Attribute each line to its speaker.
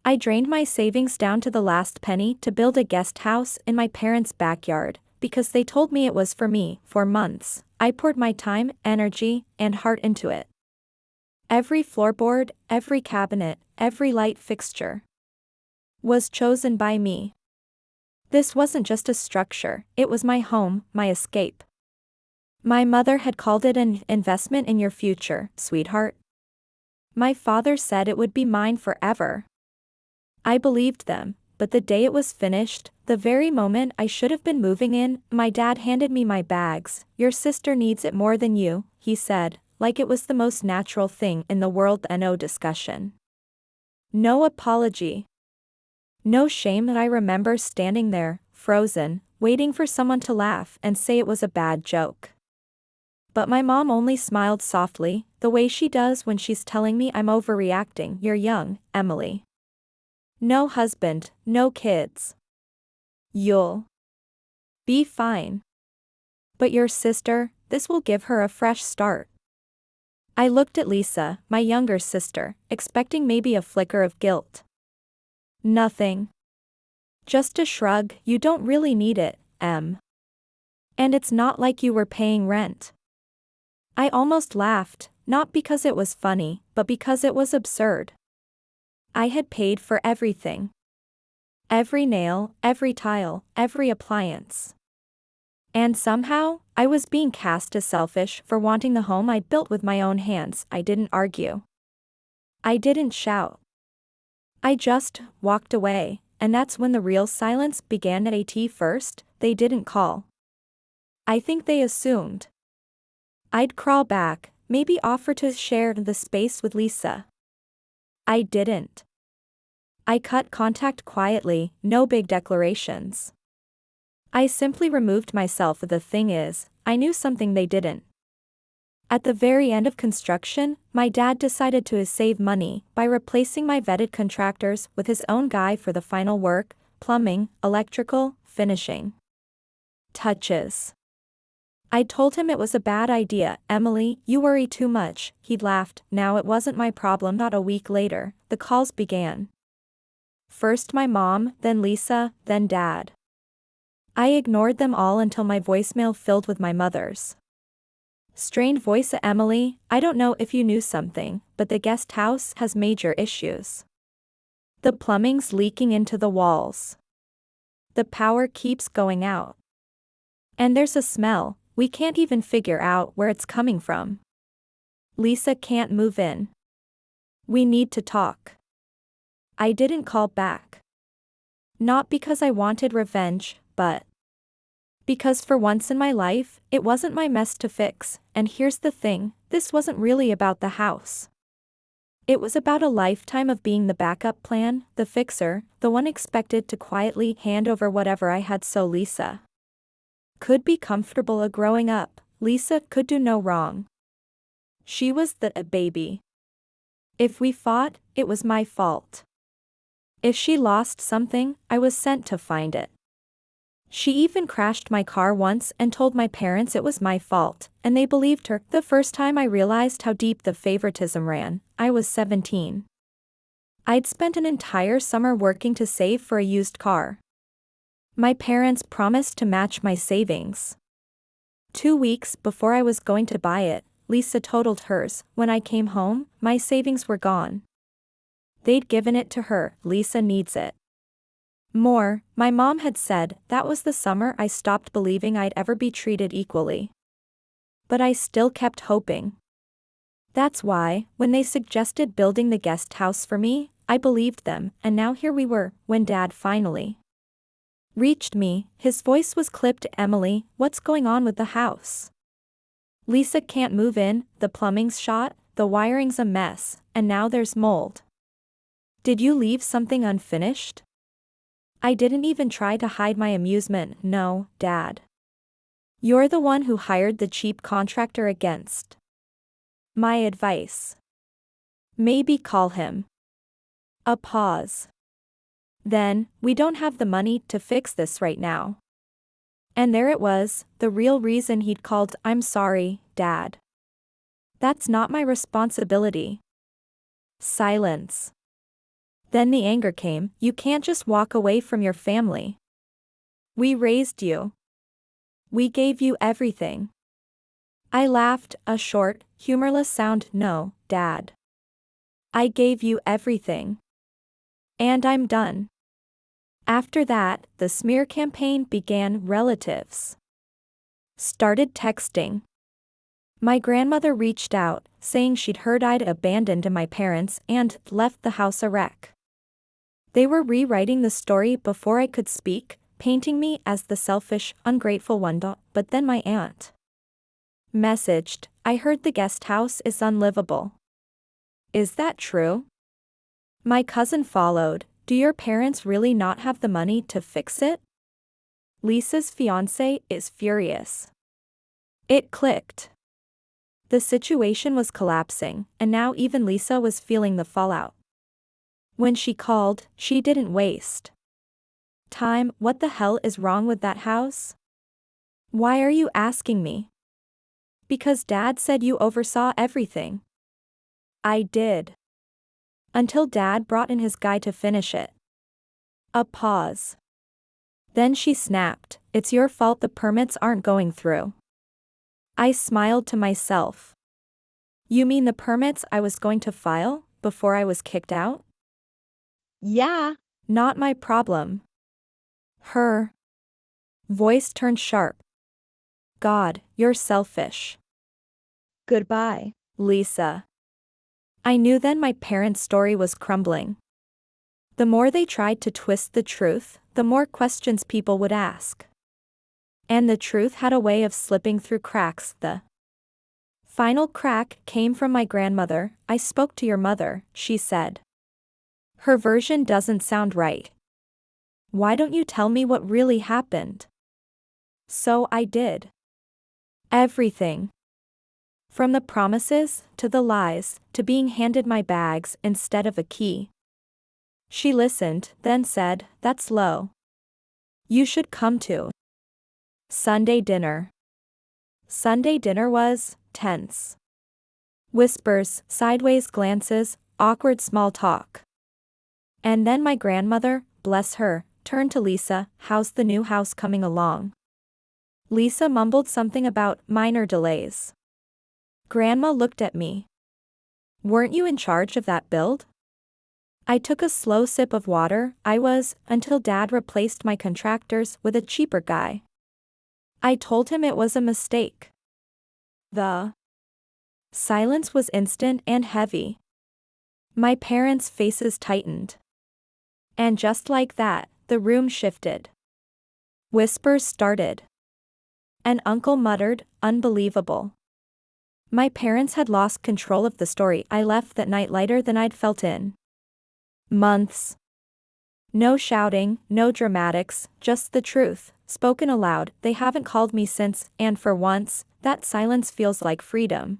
Speaker 1: I drained my savings down to the last penny to build a guest house in my parents' backyard, because they told me it was for me. For months, I poured my time, energy, and heart into it. Every floorboard, every cabinet, every light fixture was chosen by me. This wasn't just a structure, it was my home, my escape. My mother had called it an investment in your future, sweetheart. My father said it would be mine forever. I believed them, but the day it was finished, the very moment I should have been moving in, my dad handed me my bags. Your sister needs it more than you, he said, like it was the most natural thing in the world. No discussion. No apology. No shame. That I remember standing there, frozen, waiting for someone to laugh and say it was a bad joke. But my mom only smiled softly, the way she does when she's telling me I'm overreacting. You're young, Emily. No husband, no kids. You'll be fine. But your sister, this will give her a fresh start. I looked at Lisa, my younger sister, expecting maybe a flicker of guilt. Nothing. Just a shrug. You don't really need it, Em. And it's not like you were paying rent. I almost laughed, not because it was funny, but because it was absurd. I had paid for everything. Every nail, every tile, every appliance. And somehow, I was being cast as selfish for wanting the home I'd built with my own hands. I didn't argue. I didn't shout. I just walked away, and that's when the real silence began. At first, they didn't call. I think they assumed I'd crawl back, maybe offer to share the space with Lisa. I didn't. I cut contact quietly, no big declarations. I simply removed myself. The thing is, I knew something they didn't. At the very end of construction, my dad decided to save money by replacing my vetted contractors with his own guy for the final work, plumbing, electrical, finishing touches. I told him it was a bad idea. Emily, you worry too much, he'd laughed. Now it wasn't my problem. Not a week later, the calls began. First my mom, then Lisa, then Dad. I ignored them all until my voicemail filled with my mother's strained voice. Emily, I don't know if you knew something, but the guest house has major issues. The plumbing's leaking into the walls. The power keeps going out. And there's a smell, we can't even figure out where it's coming from. Lisa can't move in. We need to talk. I didn't call back. Not because I wanted revenge, but because for once in my life, it wasn't my mess to fix. And here's the thing, this wasn't really about the house. It was about a lifetime of being the backup plan, the fixer, the one expected to quietly hand over whatever I had so Lisa could be comfortable growing up. Lisa could do no wrong. She was the baby. If we fought, it was my fault. If she lost something, I was sent to find it. She even crashed my car once and told my parents it was my fault, and they believed her. The first time I realized how deep the favoritism ran, I was 17. I'd spent an entire summer working to save for a used car. My parents promised to match my savings. 2 weeks before I was going to buy it, Lisa totaled hers. When I came home, my savings were gone. They'd given it to her. Lisa needs it more, my mom had said. That was the summer I stopped believing I'd ever be treated equally. But I still kept hoping. That's why, when they suggested building the guest house for me, I believed them, and now here we were. When Dad finally reached me, his voice was clipped. Emily, what's going on with the house? Lisa can't move in, the plumbing's shot, the wiring's a mess, and now there's mold. Did you leave something unfinished? I didn't even try to hide my amusement. No, Dad. You're the one who hired the cheap contractor against my advice. Maybe call him. A pause. Then, we don't have the money to fix this right now. And there it was, the real reason he'd called. I'm sorry, Dad. That's not my responsibility. Silence. Then the anger came, you can't just walk away from your family. We raised you. We gave you everything. I laughed, a short, humorless sound. No, Dad. I gave you everything. And I'm done. After that, the smear campaign began. Relatives started texting. My grandmother reached out, saying she'd heard I'd abandoned my parents and left the house a wreck. They were rewriting the story before I could speak, painting me as the selfish, ungrateful one. But then my aunt messaged, I heard the guest house is unlivable. Is that true? My cousin followed, do your parents really not have the money to fix it? Lisa's fiancé is furious. It clicked. The situation was collapsing, and now even Lisa was feeling the fallout. When she called, she didn't waste time. What the hell is wrong with that house? Why are you asking me? Because Dad said you oversaw everything. I did. Until Dad brought in his guy to finish it. A pause. Then she snapped, it's your fault the permits aren't going through. I smiled to myself. You mean the permits I was going to file before I was kicked out? Yeah. Not my problem. Her voice turned sharp. God, you're selfish. Goodbye, Lisa. I knew then my parents' story was crumbling. The more they tried to twist the truth, the more questions people would ask. And the truth had a way of slipping through cracks. The final crack came from my grandmother. I spoke to your mother, she said. Her version doesn't sound right. Why don't you tell me what really happened? So I did. Everything. From the promises, to the lies, to being handed my bags instead of a key. She listened, then said, that's low. You should come to Sunday dinner. Sunday dinner was tense. Whispers, sideways glances, awkward small talk. And then my grandmother, bless her, turned to Lisa, how's the new house coming along? Lisa mumbled something about minor delays. Grandma looked at me. Weren't you in charge of that build? I took a slow sip of water. I was, until Dad replaced my contractors with a cheaper guy. I told him it was a mistake. The silence was instant and heavy. My parents' faces tightened. And just like that, the room shifted. Whispers started. An uncle muttered, unbelievable. My parents had lost control of the story. I left that night lighter than I'd felt in months. No shouting, no dramatics, just the truth, spoken aloud. They haven't called me since, and for once, that silence feels like freedom.